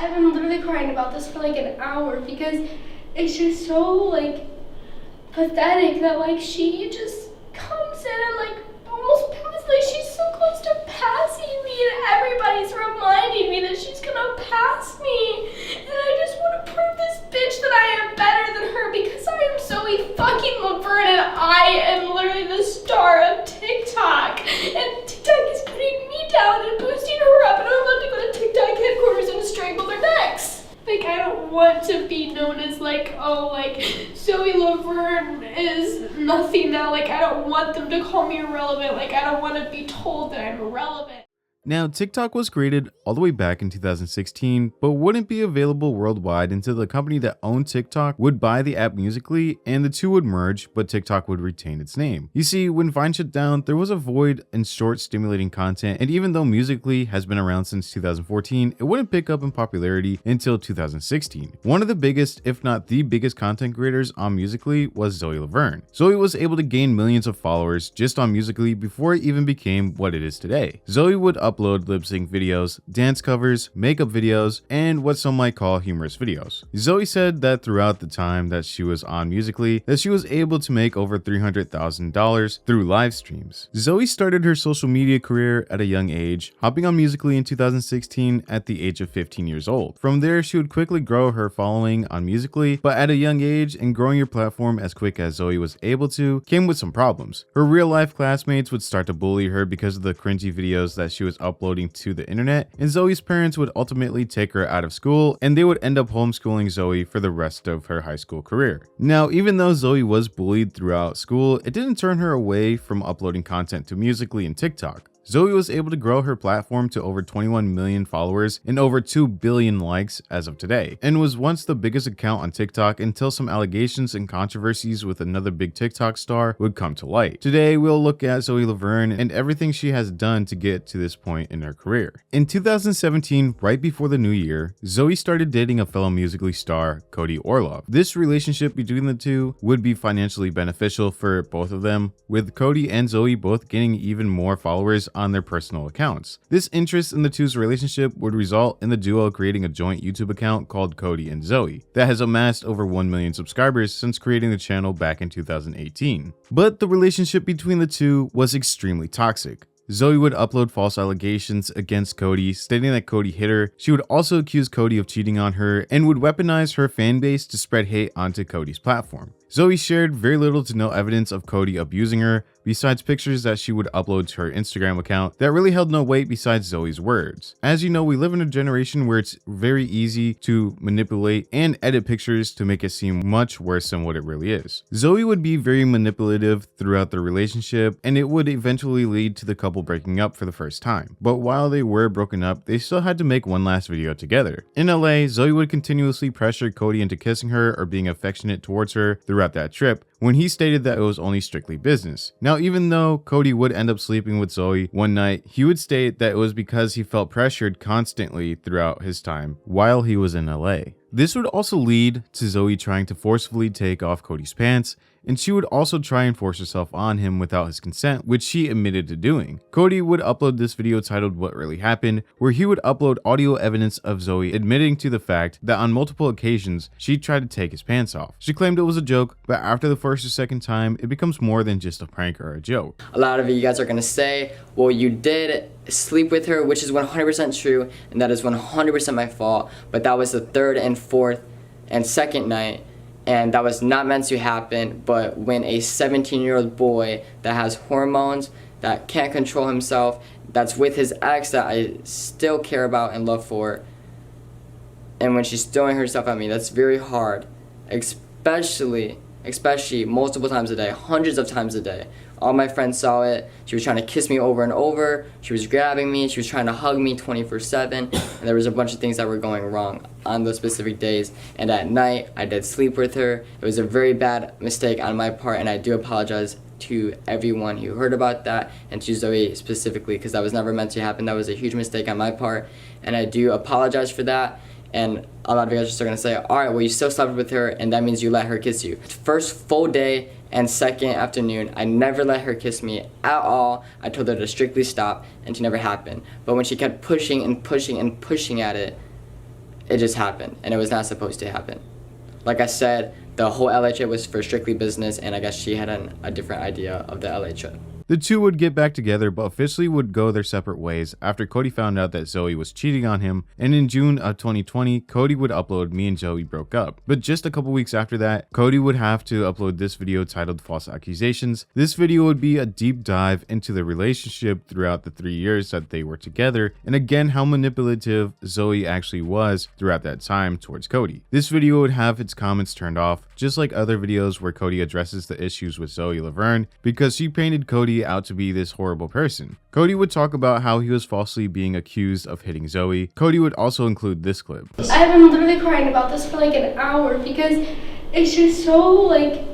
I've been literally crying about this for like an hour because it's just so like pathetic that like she just comes in and like almost like she's so close to passing me, and everybody's reminding me that she's gonna pass me, and I just want to prove this bitch that I am better than her because I am Zoe fucking Laverne and I am literally the star of TikTok, and TikTok is putting me down and boosting her up, and I'm about to go to TikTok headquarters and strangle their necks. Like, I don't want to be known as like, oh, like, Zoe Laverne is nothing now. Like, I don't want them to call me irrelevant. Like, I don't want to be told that I'm irrelevant. Now, TikTok was created all the way back in 2016, but wouldn't be available worldwide until the company that owned TikTok would buy the app Musical.ly, and the two would merge, but TikTok would retain its name. You see, when Vine shut down, there was a void in short, stimulating content, and even though Musical.ly has been around since 2014, it wouldn't pick up in popularity until 2016. One of the biggest, if not the biggest content creators on Musical.ly was Zoe Laverne. Zoe was able to gain millions of followers just on Musical.ly before it even became what it is today. Zoe would upload lip sync videos, dance covers, makeup videos, and what some might call humorous videos. Zoe said that throughout the time that she was on Musical.ly, that she was able to make over $300,000 through live streams. Zoe started her social media career at a young age, hopping on Musical.ly in 2016 at the age of 15 years old. From there, she would quickly grow her following on Musical.ly, but at a young age and growing your platform as quick as Zoe was able to came with some problems. Her real life classmates would start to bully her because of the cringy videos that she was uploading to the internet, and Zoe's parents would ultimately take her out of school, and they would end up homeschooling Zoe for the rest of her high school career. Now, even though Zoe was bullied throughout school, it didn't turn her away from uploading content to Musical.ly and TikTok. Zoe was able to grow her platform to over 21 million followers and over 2 billion likes as of today, and was once the biggest account on TikTok until some allegations and controversies with another big TikTok star would come to light. Today, we'll look at Zoe Laverne and everything she has done to get to this point in her career. In 2017, right before the new year, Zoe started dating a fellow Musical.ly star, Cody Orlov. This relationship between the two would be financially beneficial for both of them, with Cody and Zoe both gaining even more followers on their personal accounts. This interest in the two's relationship would result in the duo creating a joint YouTube account called Cody and Zoe that has amassed over 1 million subscribers since creating the channel back in 2018. But the relationship between the two was extremely toxic. Zoe would upload false allegations against Cody, stating that Cody hit her. She would also accuse Cody of cheating on her and would weaponize her fan base to spread hate onto Cody's platform. Zoe shared very little to no evidence of Cody abusing her, besides pictures that she would upload to her Instagram account that really held no weight besides Zoe's words. As you know, we live in a generation where it's very easy to manipulate and edit pictures to make it seem much worse than what it really is. Zoe would be very manipulative throughout the relationship, and it would eventually lead to the couple breaking up for the first time. But while they were broken up, they still had to make one last video together. In LA, Zoe would continuously pressure Cody into kissing her or being affectionate towards her throughout that trip, when he stated that it was only strictly business. Now, even though Cody would end up sleeping with Zoe one night, he would state that it was because he felt pressured constantly throughout his time while he was in LA. This would also lead to Zoe trying to forcefully take off Cody's pants, and she would also try and force herself on him without his consent, which she admitted to doing. Cody would upload this video titled "What Really Happened," where he would upload audio evidence of Zoe admitting to the fact that on multiple occasions she tried to take his pants off. She claimed it was a joke, but after the first or second time, it becomes more than just a prank or a joke. A lot of you guys are gonna say, well, you did sleep with her, which is 100% true, and that is 100% my fault, but that was the third and fourth and second night, and that was not meant to happen. But when a 17-year-old boy that has hormones, that can't control himself, that's with his ex that I still care about and love for, and when she's throwing herself at me, that's very hard, especially multiple times a day, hundreds of times a day. All my friends saw it. She was trying to kiss me over and over. She was grabbing me. She was trying to hug me 24/7. And there was a bunch of things that were going wrong on those specific days. And at night, I did sleep with her. It was a very bad mistake on my part, and I do apologize to everyone who heard about that, and to Zoe specifically, because that was never meant to happen. That was a huge mistake on my part, and I do apologize for that. And a lot of you guys are still gonna say, all right, well, you still slept with her, and that means you let her kiss you. First full day and second afternoon, I never let her kiss me at all. I told her to strictly stop, and it never happened. But when she kept pushing and pushing and pushing at it, it just happened, and it was not supposed to happen. Like I said, the whole LA trip was for strictly business, and I guess she had a different idea of the LA trip. The two would get back together, but officially would go their separate ways after Cody found out that Zoe was cheating on him, and in June of 2020, Cody would upload "Me and Joey broke up." But just a couple weeks after that, Cody would have to upload this video titled "False Accusations." This video would be a deep dive into the relationship throughout the 3 years that they were together, and again how manipulative Zoe actually was throughout that time towards Cody. This video would have its comments turned off, just like other videos where Cody addresses the issues with Zoe Laverne, because she painted Cody out to be this horrible person. Cody would talk about how he was falsely being accused of hitting Zoe. Cody would also include this clip. I've been literally crying about this for like an hour because it's just so like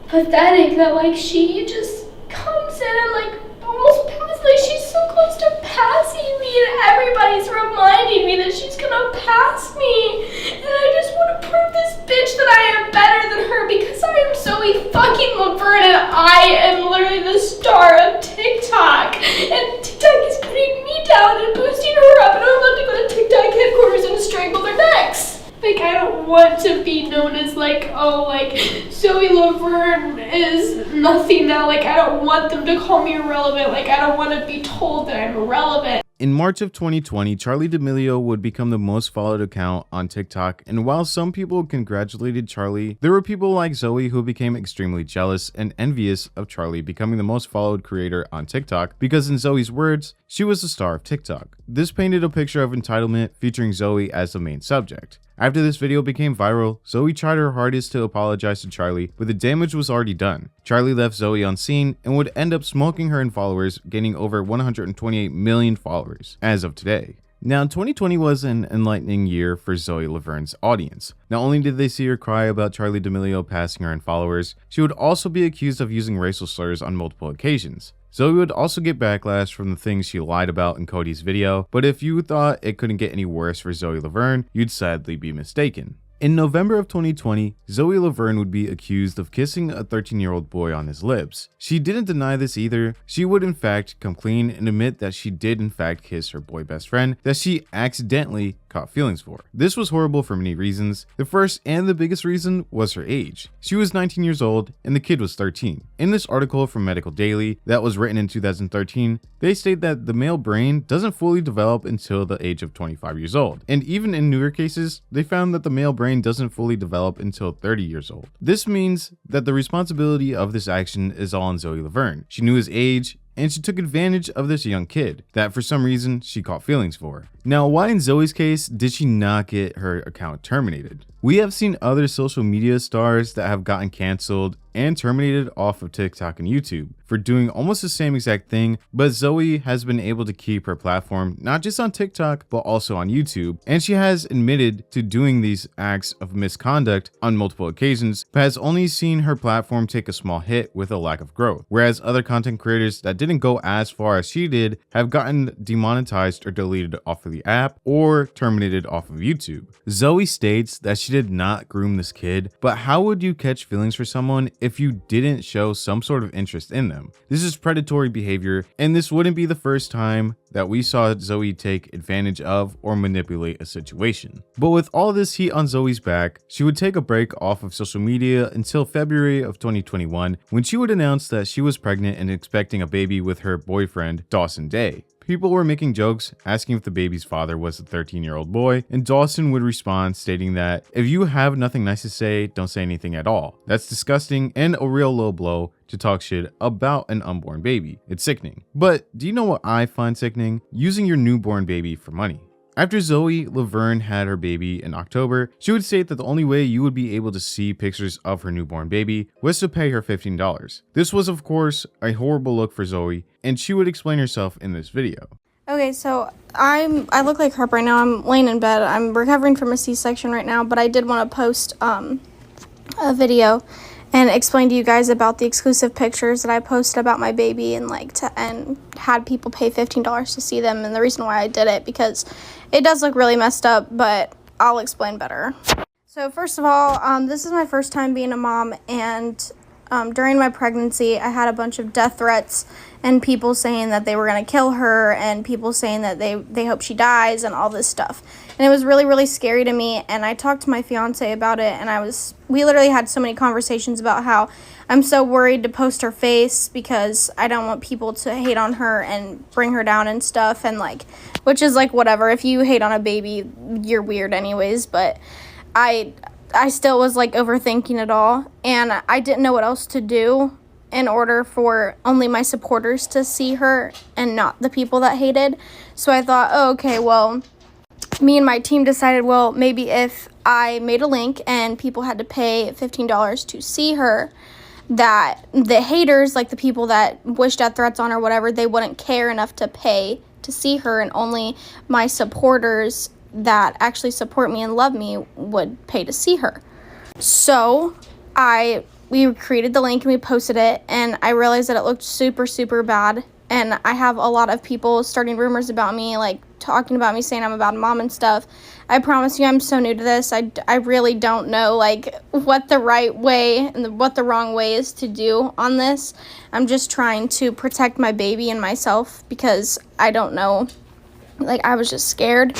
pathetic that like she just comes in and like almost like she's so close to passing me, and everybody's reminding me that she's gonna pass me, and I just want to prove this bitch that I am better than her because I am Zoe fucking Laverne and I am literally the star of TikTok, and TikTok is putting me down and boosting her up, and I'm about to go to TikTok headquarters and strangle their necks. Like, I don't want to be known as like, oh, like, Zoe Laverne is nothing now. Like, I don't want them to call me irrelevant. Like, I don't want to be told that I'm irrelevant. In March of 2020, Charli D'Amelio would become the most followed account on TikTok, and while some people congratulated Charli, there were people like Zoe who became extremely jealous and envious of Charli becoming the most followed creator on TikTok, because in Zoe's words, she was the star of TikTok. This painted a picture of entitlement featuring Zoe as the main subject. After this video became viral, Zoe tried her hardest to apologize to Charli, but the damage was already done. Charli left Zoe on scene and would end up smoking her in followers, gaining over 128 million followers as of today. Now, 2020 was an enlightening year for Zoe Laverne's audience. Not only did they see her cry about Charli D'Amelio passing her in followers, she would also be accused of using racial slurs on multiple occasions. Zoe would also get backlash from the things she lied about in Cody's video, but if you thought it couldn't get any worse for Zoe Laverne, you'd sadly be mistaken. In November of 2020, Zoe Laverne would be accused of kissing a 13-year-old boy on his lips. She didn't deny this either. She would in fact come clean and admit that she did in fact kiss her boy best friend that she accidentally caught feelings for. This was horrible for many reasons. The first and the biggest reason was her age. She was 19 years old and the kid was 13. In this article from Medical Daily that was written in 2013, they state that the male brain doesn't fully develop until the age of 25 years old. And even in newer cases, they found that the male brain doesn't fully develop until 30 years old. This means that the responsibility of this action is all on Zoe Laverne. She knew his age, and she took advantage of this young kid that for some reason she caught feelings for. Now, why in Zoe's case did she not get her account terminated? We have seen other social media stars that have gotten canceled and terminated off of TikTok and YouTube for doing almost the same exact thing, but Zoe has been able to keep her platform not just on TikTok but also on YouTube, and she has admitted to doing these acts of misconduct on multiple occasions, but has only seen her platform take a small hit with a lack of growth, whereas other content creators that didn't go as far as she did have gotten demonetized or deleted off of the app or terminated off of YouTube. Zoe states that she did not groom this kid, but how would you catch feelings for someone if you didn't show some sort of interest in them? This is predatory behavior, and this wouldn't be the first time that we saw Zoe take advantage of or manipulate a situation. But with all this heat on Zoe's back, she would take a break off of social media until February of 2021, when she would announce that she was pregnant and expecting a baby with her boyfriend, Dawson Day. People were making jokes, asking if the baby's father was a 13-year-old boy, and Dawson would respond stating that, "If you have nothing nice to say, don't say anything at all. That's disgusting and a real low blow to talk shit about an unborn baby. It's sickening." But do you know what I find sickening? Using your newborn baby for money. After Zoe Laverne had her baby in October, she would state that the only way you would be able to see pictures of her newborn baby was to pay her $15. This was of course a horrible look for Zoe, and she would explain herself in this video. Okay, so I look like crap right now. I'm laying in bed. I'm recovering from a C-section right now, but I did want to post a video and explain to you guys about the exclusive pictures that I posted about my baby and had people pay $15 to see them, and the reason why I did it because it does look really messed up, but I'll explain better. So first of all, this is my first time being a mom, and during my pregnancy I had a bunch of death threats and people saying that they were going to kill her and people saying that they hope she dies and all this stuff. And it was really, really scary to me. And I talked to my fiance about it, and we literally had so many conversations about how I'm so worried to post her face because I don't want people to hate on her and bring her down and stuff. And like, which is like, whatever. If you hate on a baby, you're weird anyways. But I still was like overthinking it all, and I didn't know what else to do in order for only my supporters to see her and not the people that hated. So I thought, oh, okay, well, me and my team decided, well, maybe if I made a link and people had to pay $15 to see her, that the haters, like the people that wished death threats on her, whatever, they wouldn't care enough to pay to see her, and only my supporters that actually support me and love me would pay to see her. So we created the link and we posted it, and I realized that it looked super, super bad. And I have a lot of people starting rumors about me, like talking about me, saying I'm a bad mom and stuff. I promise you, I'm so new to this. I really don't know like what the right way and what the wrong way is to do on this. I'm just trying to protect my baby and myself because I don't know. Like, I was just scared.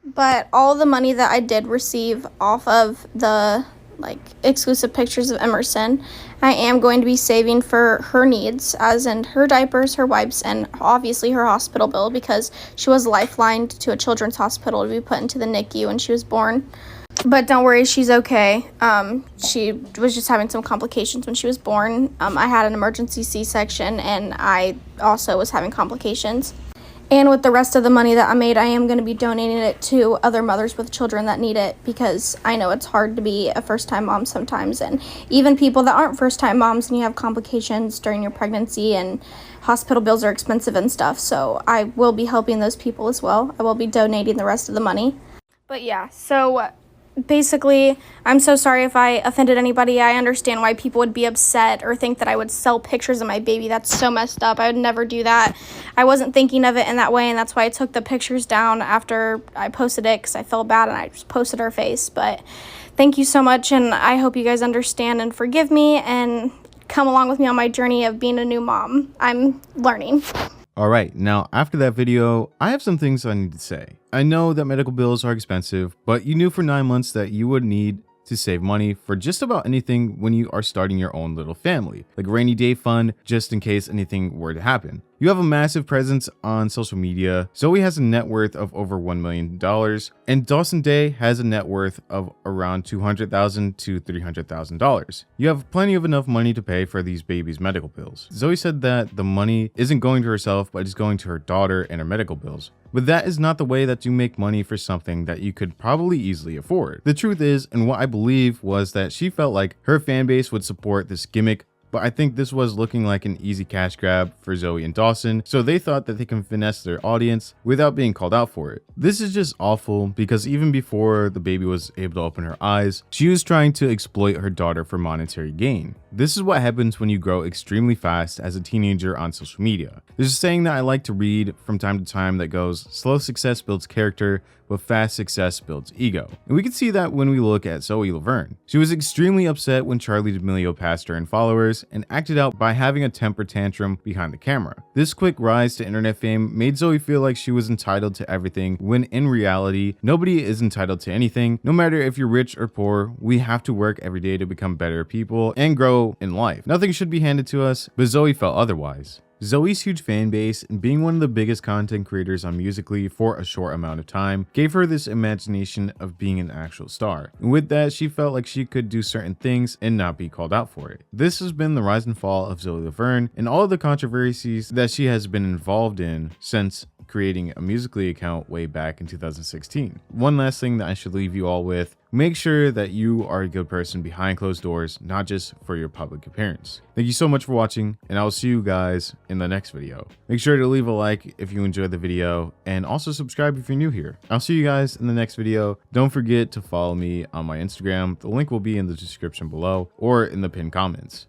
But all the money that I did receive off of the like exclusive pictures of Emerson, I am going to be saving for her needs, as in her diapers, her wipes, and obviously her hospital bill, because she was lifelined to a children's hospital to be put into the NICU when she was born. But don't worry, she's okay. She was just having some complications when she was born. I had an emergency C-section, and I also was having complications. And with the rest of the money that I made, I am going to be donating it to other mothers with children that need it, because I know it's hard to be a first-time mom sometimes. And even people that aren't first-time moms and you have complications during your pregnancy, and hospital bills are expensive and stuff. So I will be helping those people as well. I will be donating the rest of the money. But yeah, so basically, I'm so sorry if I offended anybody. I understand why people would be upset or think that I would sell pictures of my baby. That's so messed up. I would never do that. I wasn't thinking of it in that way, and that's why I took the pictures down after I posted it, because I felt bad and I just posted her face. But thank you so much, and I hope you guys understand and forgive me and come along with me on my journey of being a new mom. I'm learning. Alright, now after that video, I have some things I need to say. I know that medical bills are expensive, but you knew for 9 months that you would need to save money for just about anything when you are starting your own little family, like a rainy day fund just in case anything were to happen. You have a massive presence on social media. Zoe has a net worth of over $1 million, and Dawson Day has a net worth of around $200,000 to $300,000. You have plenty of enough money to pay for these babies' medical bills. Zoe said that the money isn't going to herself, but is going to her daughter and her medical bills. But that is not the way that you make money for something that you could probably easily afford. The truth is, and what I believe, was that she felt like her fan base would support this gimmick, but I think this was looking like an easy cash grab for Zoe and Dawson, so they thought that they can finesse their audience without being called out for it. This is just awful, because even before the baby was able to open her eyes, she was trying to exploit her daughter for monetary gain. This is what happens when you grow extremely fast as a teenager on social media. There's a saying that I like to read from time to time that goes, "Slow success builds character, but fast success builds ego." And we can see that when we look at Zoe Laverne. She was extremely upset when Charli D'Amelio passed her in followers and acted out by having a temper tantrum behind the camera. This quick rise to internet fame made Zoe feel like she was entitled to everything, when in reality, nobody is entitled to anything. No matter if you're rich or poor, we have to work every day to become better people and grow in life. Nothing should be handed to us, but Zoe felt otherwise. Zoe's huge fan base and being one of the biggest content creators on Musical.ly for a short amount of time gave her this imagination of being an actual star. And with that, she felt like she could do certain things and not be called out for it. This has been the rise and fall of Zoe Laverne and all of the controversies that she has been involved in since creating a Musical.ly account way back in 2016. One last thing that I should leave you all with: make sure that you are a good person behind closed doors, not just for your public appearance. Thank you so much for watching, and I will see you guys in the next video. Make sure to leave a like if you enjoyed the video, and also subscribe if you're new here. I'll see you guys in the next video. Don't forget to follow me on my Instagram. The link will be in the description below or in the pinned comments.